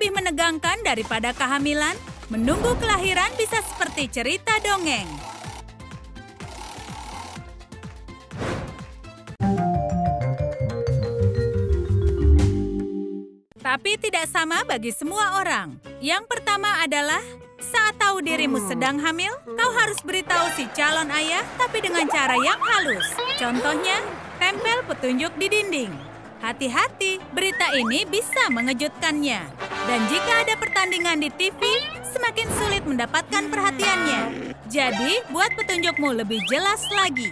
lebih menegangkan daripada kehamilan? Menunggu kelahiran bisa seperti cerita dongeng. Tapi tidak sama bagi semua orang. Yang pertama adalah saat tahu dirimu sedang hamil, kau harus beritahu si calon ayah tapi dengan cara yang halus. Contohnya, tempel petunjuk di dinding. Hati-hati, berita ini bisa mengejutkannya. Dan jika ada pertandingan di TV, semakin sulit mendapatkan perhatiannya. Jadi, buat petunjukmu lebih jelas lagi.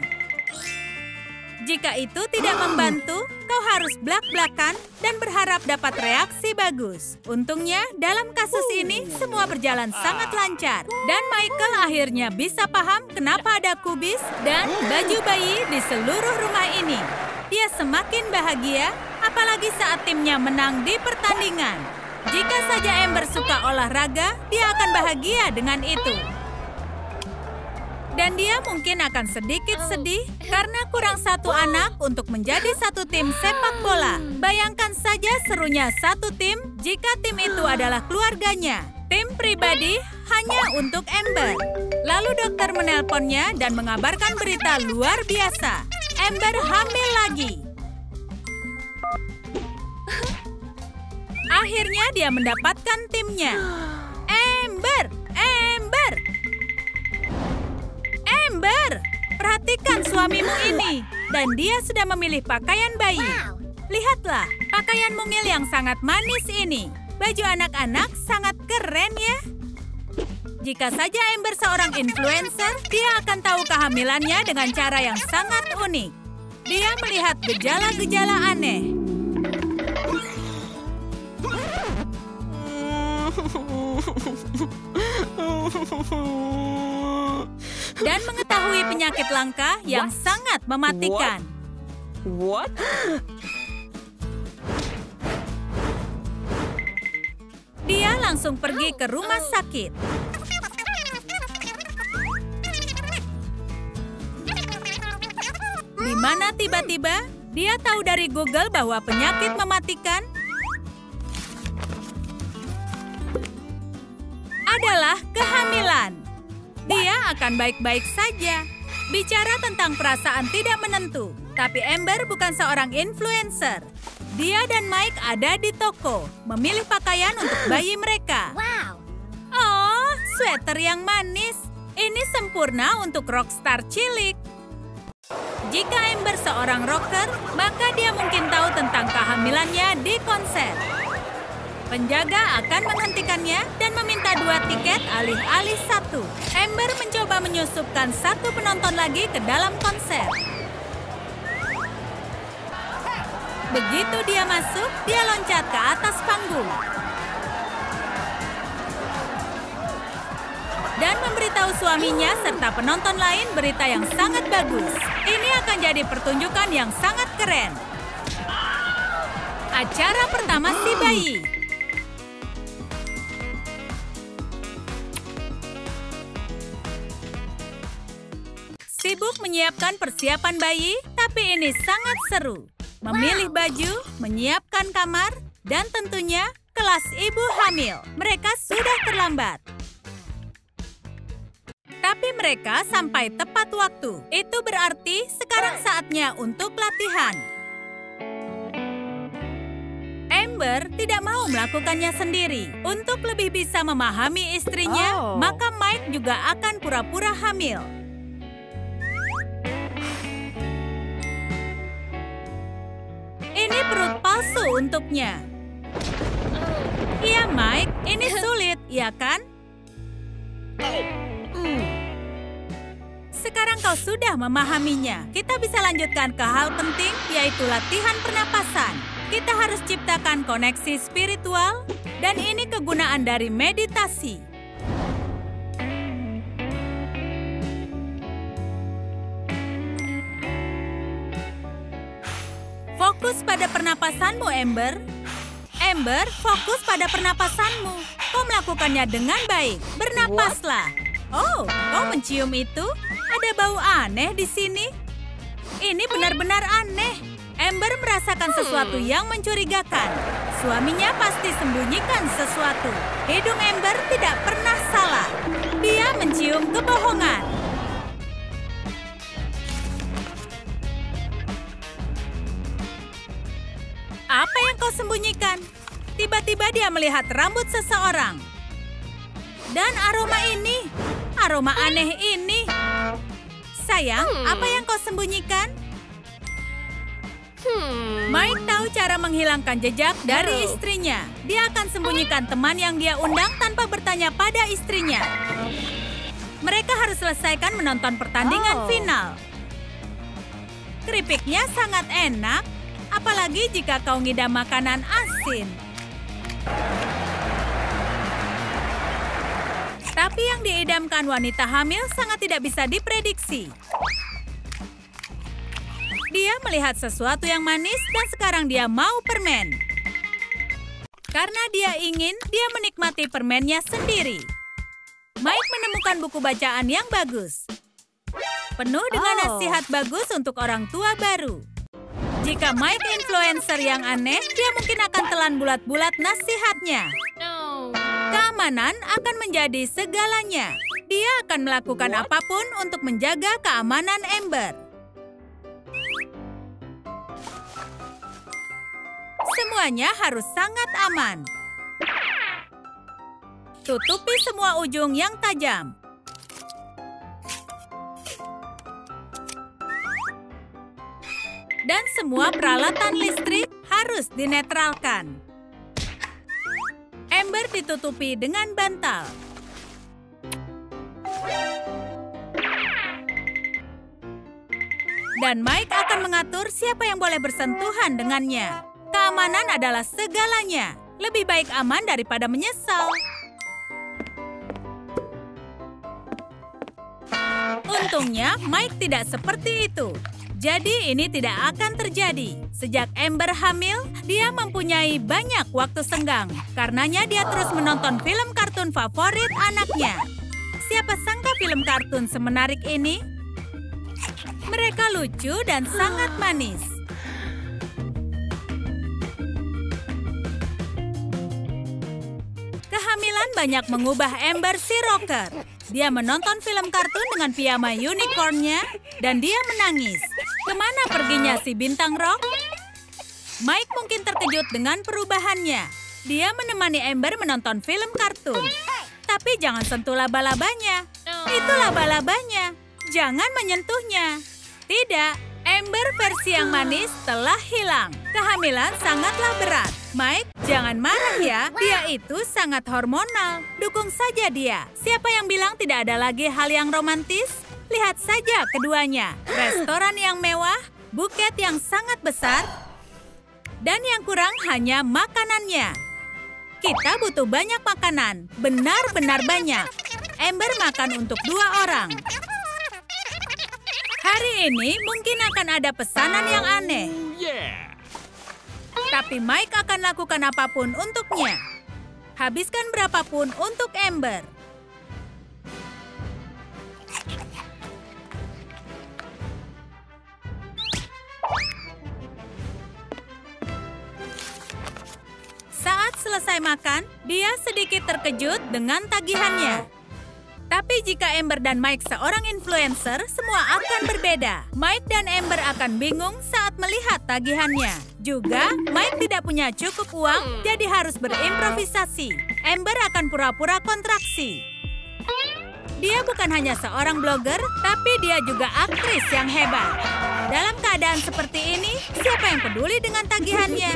Jika itu tidak membantu, kau harus blak-blakan dan berharap dapat reaksi bagus. Untungnya, dalam kasus ini, semua berjalan sangat lancar. Dan Michael akhirnya bisa paham kenapa ada kubis dan baju bayi di seluruh rumah ini. Dia semakin bahagia, apalagi saat timnya menang di pertandingan. Jika saja Amber suka olahraga, dia akan bahagia dengan itu. Dan dia mungkin akan sedikit sedih karena kurang satu anak untuk menjadi satu tim sepak bola. Bayangkan saja serunya satu tim jika tim itu adalah keluarganya. Tim pribadi hanya untuk Amber. Lalu dokter menelponnya dan mengabarkan berita luar biasa. Amber hamil lagi. Akhirnya dia mendapatkan timnya. Amber! Amber, perhatikan suamimu ini. Dan dia sudah memilih pakaian bayi. Lihatlah, pakaian mungil yang sangat manis ini. Baju anak-anak sangat keren ya. Jika saja Amber seorang influencer, dia akan tahu kehamilannya dengan cara yang sangat unik. Dia melihat gejala-gejala aneh. Dan mengetahui penyakit langka yang sangat mematikan. What? Dia langsung pergi ke rumah sakit. Di mana tiba-tiba dia tahu dari Google bahwa penyakit mematikan adalah kehamilan. Dia akan baik-baik saja. Bicara tentang perasaan tidak menentu. Tapi Amber bukan seorang influencer. Dia dan Mike ada di toko, memilih pakaian untuk bayi mereka. Oh, sweater yang manis. Ini sempurna untuk rockstar cilik. Jika Amber seorang rocker, maka dia mungkin tahu tentang kehamilannya di konser. Penjaga akan menghentikannya dan meminta 2 tiket alih-alih 1. Amber mencoba menyusupkan 1 penonton lagi ke dalam konser. Begitu dia masuk, dia loncat ke atas panggung. Dan memberitahu suaminya serta penonton lain berita yang sangat bagus. Ini akan jadi pertunjukan yang sangat keren. Acara pertama si bayi. Sibuk menyiapkan persiapan bayi, tapi ini sangat seru. Memilih baju, menyiapkan kamar, dan tentunya kelas ibu hamil. Mereka sudah terlambat. Tapi mereka sampai tepat waktu. Itu berarti sekarang saatnya untuk latihan. Amber tidak mau melakukannya sendiri. Untuk lebih bisa memahami istrinya, maka Mike juga akan pura-pura hamil. Ini perut palsu untuknya. Iya, Mike, ini sulit, ya kan? Sekarang kau sudah memahaminya. Kita bisa lanjutkan ke hal penting, yaitu latihan pernapasan. Kita harus ciptakan koneksi spiritual, dan ini kegunaan dari meditasi. Fokus pada pernapasanmu, Amber. Amber, fokus pada pernapasanmu. Kau melakukannya dengan baik. Bernapaslah. Oh, kau mencium itu? Ada bau aneh di sini. Ini benar-benar aneh. Amber merasakan sesuatu yang mencurigakan. Suaminya pasti sembunyikan sesuatu. Hidung Amber tidak pernah salah. Dia mencium kebohongan. Apa yang kau sembunyikan? Tiba-tiba dia melihat rambut seseorang. Dan aroma ini, aroma aneh ini. Sayang, apa yang kau sembunyikan? Mike tahu cara menghilangkan jejak dari istrinya. Dia akan sembunyikan teman yang dia undang tanpa bertanya pada istrinya. Mereka harus selesaikan menonton pertandingan final. Keripiknya sangat enak, apalagi jika kau ngidam makanan asin. Tapi yang diidamkan wanita hamil sangat tidak bisa diprediksi. Dia melihat sesuatu yang manis dan sekarang dia mau permen. Karena dia ingin, dia menikmati permennya sendiri. Mike menemukan buku bacaan yang bagus. Penuh dengan nasihat bagus untuk orang tua baru. Jika Mike influencer yang aneh, dia mungkin akan telan bulat-bulat nasihatnya. Keamanan akan menjadi segalanya. Dia akan melakukan apapun untuk menjaga keamanan Amber. Semuanya harus sangat aman. Tutupi semua ujung yang tajam. Dan semua peralatan listrik harus dinetralkan. Amber ditutupi dengan bantal. Dan Mike akan mengatur siapa yang boleh bersentuhan dengannya. Keamanan adalah segalanya. Lebih baik aman daripada menyesal. Untungnya, Mike tidak seperti itu. Jadi ini tidak akan terjadi. Sejak Amber hamil, dia mempunyai banyak waktu senggang. Karenanya dia terus menonton film kartun favorit anaknya. Siapa sangka film kartun semenarik ini? Mereka lucu dan sangat manis. Kehamilan banyak mengubah Amber si rocker. Dia menonton film kartun dengan piyama unicorn-nya dan dia menangis. Kemana perginya si bintang rock? Mike mungkin terkejut dengan perubahannya. Dia menemani Amber menonton film kartun. Tapi jangan sentuh laba-labanya. Itu laba-labanya. Jangan menyentuhnya. Tidak, Amber versi yang manis telah hilang. Kehamilan sangatlah berat. Mike, jangan marah ya. Dia itu sangat hormonal. Dukung saja dia. Siapa yang bilang tidak ada lagi hal yang romantis? Lihat saja keduanya. Restoran yang mewah, buket yang sangat besar, dan yang kurang hanya makanannya. Kita butuh banyak makanan. Benar-benar banyak. Amber makan untuk 2 orang. Hari ini mungkin akan ada pesanan yang aneh. Tapi Mike akan lakukan apapun untuknya. Habiskan berapapun untuk Amber. Saat selesai makan, dia sedikit terkejut dengan tagihannya. Tapi jika Amber dan Mike seorang influencer, semua akan berbeda. Mike dan Amber akan bingung saat melihat tagihannya. Juga, Mike tidak punya cukup uang, jadi harus berimprovisasi. Amber akan pura-pura kontraksi. Dia bukan hanya seorang blogger, tapi dia juga aktris yang hebat. Dalam keadaan seperti ini, siapa yang peduli dengan tagihannya?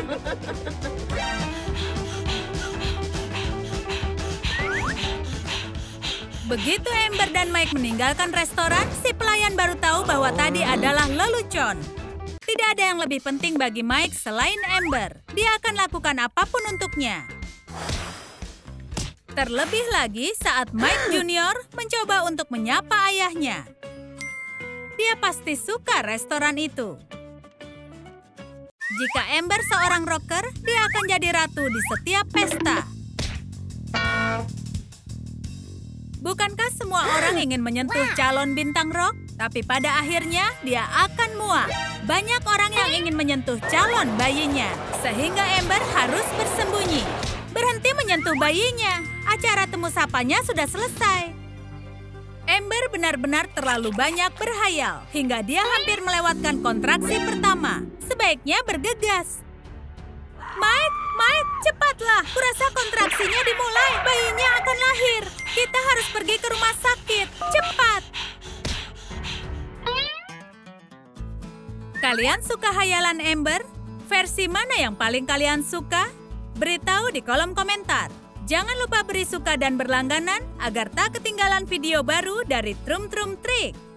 Begitu Amber dan Mike meninggalkan restoran, si pelayan baru tahu bahwa tadi adalah lelucon. Tidak ada yang lebih penting bagi Mike selain Amber. Dia akan lakukan apapun untuknya. Terlebih lagi saat Mike Junior mencoba untuk menyapa ayahnya. Dia pasti suka restoran itu. Jika Amber seorang rocker, dia akan jadi ratu di setiap pesta. Bukankah semua orang ingin menyentuh calon bintang rock? Tapi pada akhirnya dia akan muak. Banyak orang yang ingin menyentuh calon bayinya, sehingga Amber harus bersembunyi. Berhenti menyentuh bayinya. Acara temu sapanya sudah selesai. Amber benar-benar terlalu banyak berhayal, hingga dia hampir melewatkan kontraksi pertama. Sebaiknya bergegas. Mike, cepatlah. Kurasa kontraksinya dimulai. Bayinya akan lahir. Kita harus pergi ke rumah sakit. Cepat. Kalian suka hayalan Amber? Versi mana yang paling kalian suka? Beritahu di kolom komentar. Jangan lupa beri suka dan berlangganan agar tak ketinggalan video baru dari Trum Trum Trik.